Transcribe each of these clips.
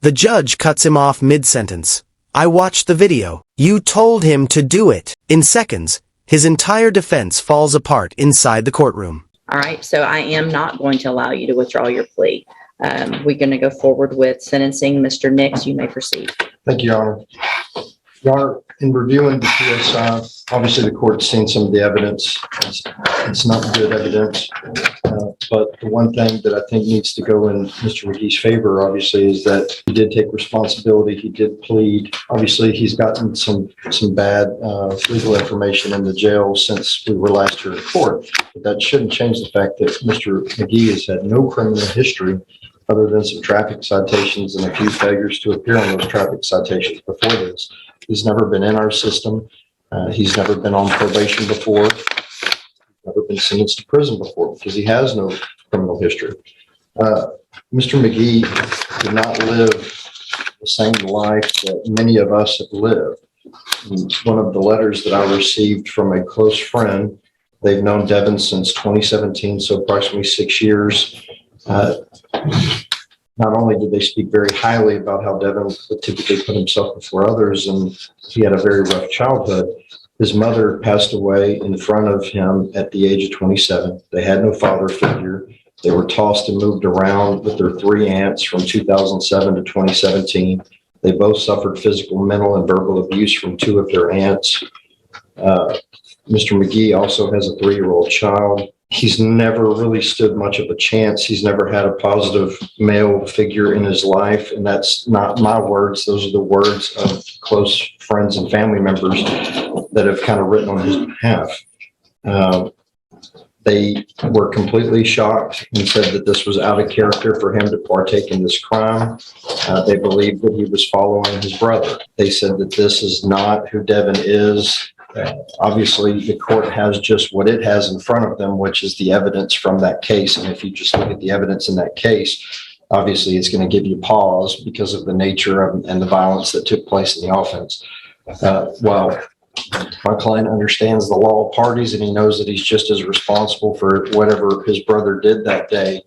The judge cuts him off mid-sentence. I watched the video. You told him to do it. In seconds, his entire defense falls apart inside the courtroom. All right, so I am not going to allow you to withdraw your plea. We're going to go forward with sentencing. Mr. Nix, you may proceed. Thank you, Your Honor. Your Honor, in reviewing the PSI, obviously the court's seen some of the evidence. It's not good evidence. But the one thing that I think needs to go in Mr. McGee's favor, obviously, is that he did take responsibility. He did plead. Obviously, he's gotten some bad legal information in the jail since we were last here in court. But that shouldn't change the fact that Mr. McGee has had no criminal history other than some traffic citations and a few failures to appear on those traffic citations before this. He's never been in our system. He's never been on probation before. Never been sentenced to prison before because he has no criminal history. Mr. McGee did not live the same life that many of us have lived. One of the letters that I received from a close friend, they've known Devin since 2017, so approximately 6 years. Not only did they speak very highly about how Devin would typically put himself before others, and he had a very rough childhood, his mother passed away in front of him at the age of 27. They had no father figure. They were tossed and moved around with their 3 aunts from 2007 to 2017. They both suffered physical, mental, and verbal abuse from 2 of their aunts. Mr. McGee also has a 3-year-old child. He's never really stood much of a chance. He's never had a positive male figure in his life. And that's not my words. Those are the words of close friends and family members that have kind of written on his behalf. They were completely shocked and said that this was out of character for him to partake in this crime. They believed that he was following his brother. They said that this is not who Devin is. Obviously, the court has just what it has in front of them, which is the evidence from that case. And if you just look at the evidence in that case, obviously it's going to give you pause because of the nature of and the violence that took place in the offense. While my client understands the law of parties and he knows that he's just as responsible for whatever his brother did that day,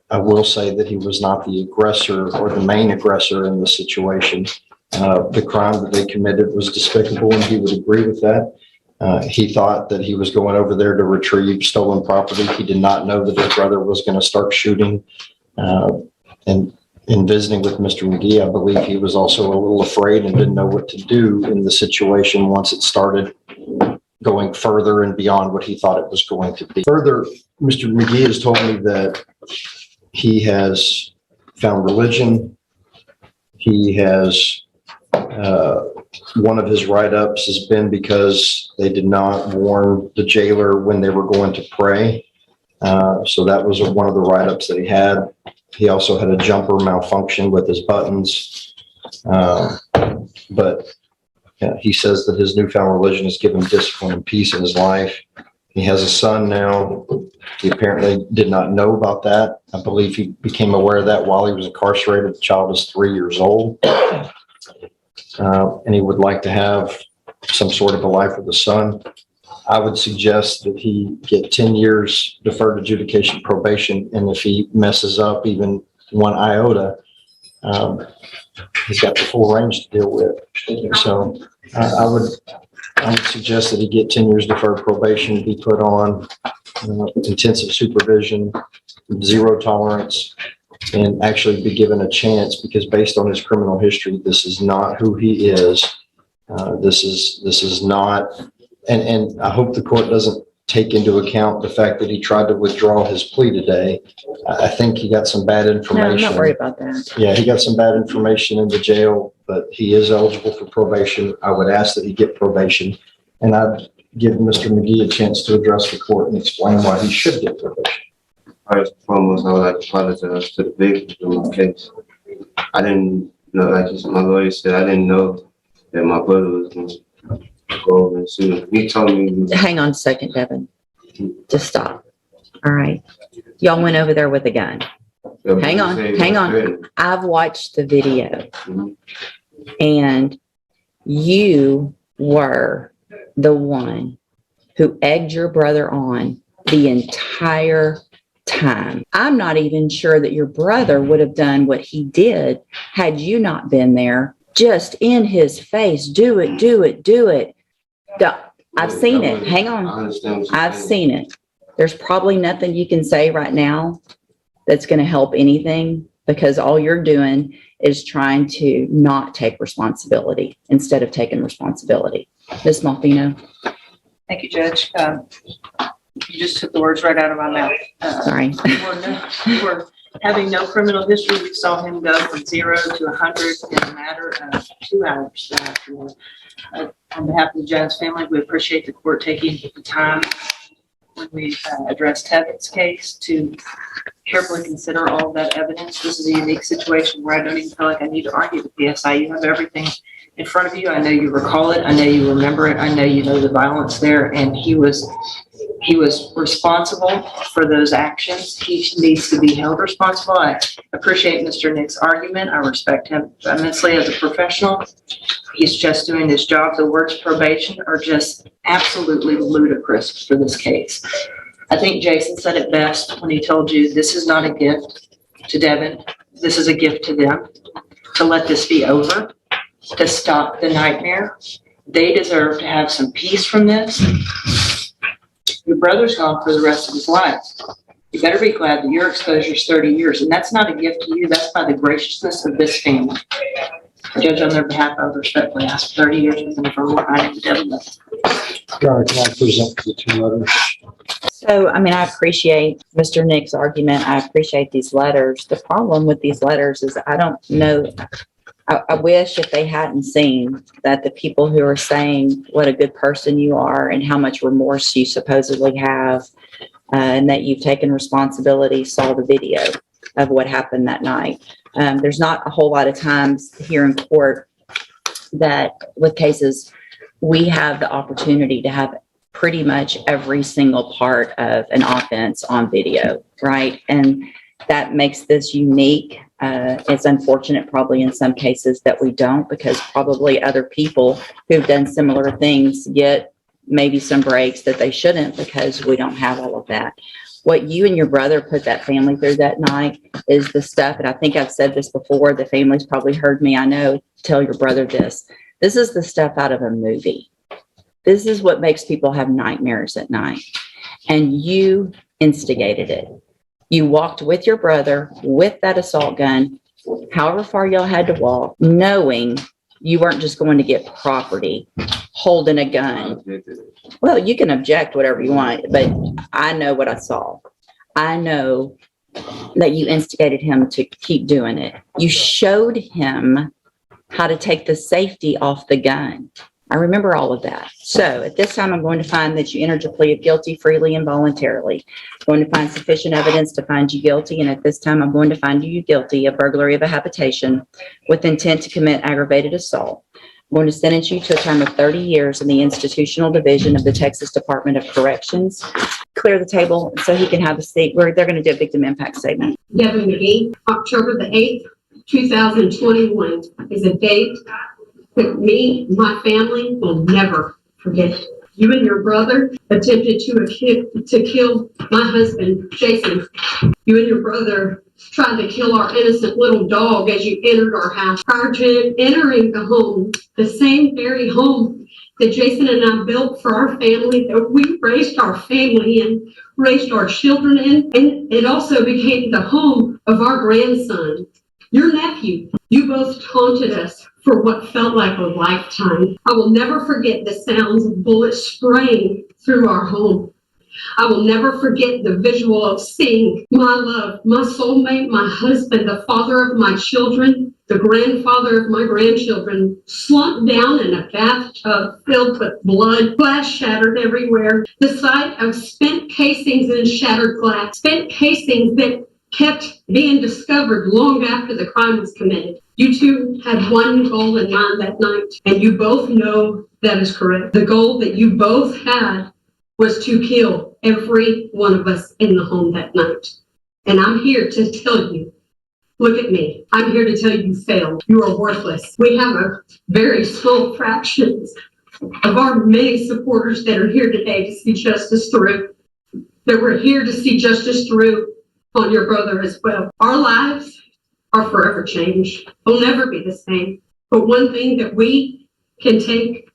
I will say that he was not the aggressor or the main aggressor in the situation. The crime that they committed was despicable, and he would agree with that. He thought that he was going over there to retrieve stolen property. He did not know that his brother was going to start shooting. And in visiting with Mr. McGee, I believe he was also a little afraid and didn't know what to do in the situation once it started going further and beyond what he thought it was going to be. Further, Mr. McGee has told me that he has found religion. He has one of his write-ups has been because they did not warn the jailer when they were going to pray. So that was one of the write-ups that he had. He also had a jumper malfunction with his buttons. But he says that his newfound religion has given him discipline and peace in his life. He has a son now. He apparently did not know about that. I believe he became aware of that while he was incarcerated. The child is 3 years old. And he would like to have some sort of a life with a son. I would suggest that he get 10 years deferred adjudication probation, and if he messes up even 1 iota, he's got the full range to deal with. So I would suggest that he get 10 years deferred probation, be put on intensive supervision, 0 tolerance, and actually be given a chance, because based on his criminal history, this is not who he is. This is not, and I hope the court doesn't take into account the fact that he tried to withdraw his plea today. I think he got some bad information. No, I'm not worried about that. Yeah, he got some bad information in the jail, but he is eligible for probation. I would ask that he get probation, and I'd give Mr. McGee a chance to address the court and explain why he should get probation. First and foremost, I would like to apologize to the victim in my case. I didn't know, like my lawyer said, I didn't know that my brother was going to go over and sue him. He told me. Hang on a second, Devin. Just stop. All right. Y'all went over there with a gun. Hang on. I've watched the video, and you were the one who egged your brother on the entire time. I'm not even sure that your brother would have done what he did had you not been there, just in his face. Do it, do it, do it. I've seen it. Hang on. I understand what you're I've saying. seen it. There's probably nothing you can say right now that's going to help anything, because all you're doing is trying to not take responsibility instead of taking responsibility. Ms. Malfino. Thank you, Judge. You just took the words right out of my mouth. Sorry. We were having no criminal history. We saw him go from 0 to 100 in a matter of 2 hours. On behalf of the Jones family, we appreciate the court taking the time when we addressed Tevin's case to carefully consider all of that evidence. This is a unique situation where I don't even feel like I need to argue the PSI. You have everything in front of you. I know you recall it. I know you remember it. I know you know the violence there, and he was responsible for those actions. He needs to be held responsible. I appreciate Mr. Nick's argument. I respect him immensely as a professional. He's just doing his job. The words probation are just absolutely ludicrous for this case. I think Jason said it best when he told you this is not a gift to Devin. This is a gift to them, to let this be over, to stop the nightmare. They deserve to have some peace from this. Your brother's gone for the rest of his life. You better be glad that your exposure is 30 years, and that's not a gift to you. That's by the graciousness of this family. Judge, on their behalf, I would respectfully ask 30 years with them for finding the devil. Can I present the 2 letters? So, I mean, I appreciate Mr. Nick's argument. I appreciate these letters. The problem with these letters is I don't know. I wish if they hadn't seen that the people who are saying what a good person you are and how much remorse you supposedly have, and that you've taken responsibility, saw the video of what happened that night. There's not a whole lot of times here in court that with cases, we have the opportunity to have pretty much every single part of an offense on video, right? And that makes this unique. It's unfortunate probably in some cases that we don't, because probably other people who've done similar things get maybe some breaks that they shouldn't, because we don't have all of that. What you and your brother put that family through that night is the stuff, and I think I've said this before, the family's probably heard me, I know, tell your brother this. This is the stuff out of a movie. This is what makes people have nightmares at night. And you instigated it. You walked with your brother with that assault gun, however far y'all had to walk, knowing you weren't just going to get property holding a gun. Well, you can object whatever you want, but I know what I saw. I know that you instigated him to keep doing it. You showed him how to take the safety off the gun. I remember all of that. So at this time, I'm going to find that you entered a plea of guilty freely and voluntarily. I'm going to find sufficient evidence to find you guilty. And at this time, I'm going to find you guilty of burglary of a habitation with intent to commit aggravated assault. I'm going to sentence you to a term of 30 years in the institutional division of the Texas Department of Corrections. Clear the table so he can have a seat where they're going to do a victim impact statement. Devin McGee, October the 8th, 2021 is a date that me, my family will never forget. You and your brother attempted to kill my husband, Jason. You and your brother tried to kill our innocent little dog as you entered our house. Prior to entering the home, the same very home that Jason and I built for our family, that we raised our family in, raised our children in, and it also became the home of our grandson. Your nephew, you both taunted us for what felt like a lifetime. I will never forget the sounds of bullets spraying through our home. I will never forget the visual of seeing my love, my soulmate, my husband, the father of my children, the grandfather of my grandchildren, slumped down in a bathtub filled with blood, glass shattered everywhere. The sight of spent casings and shattered glass, spent casings that kept being discovered long after the crime was committed. You two had one goal in mind that night, and you both know that is correct. The goal that you both had was to kill every one of us in the home that night. And I'm here to tell you, look at me. I'm here to tell you failed. You are worthless. We have a very small fraction of our many supporters that are here today to see justice through. That we're here to see justice through. on your brother as well. Our lives are forever changed. They'll never be the same. But one thing that we can take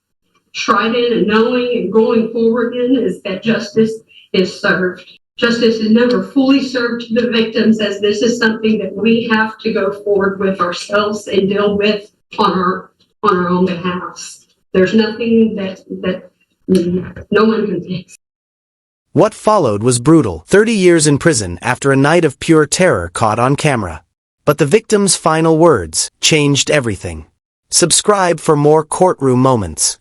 pride in and knowing and going forward in is that justice is served. Justice is never fully served to the victims, as this is something that we have to go forward with ourselves and deal with on our own behalf. There's nothing that no one can fix. What followed was brutal. 30 years in prison after a night of pure terror caught on camera. But the victim's final words changed everything. Subscribe for more courtroom moments.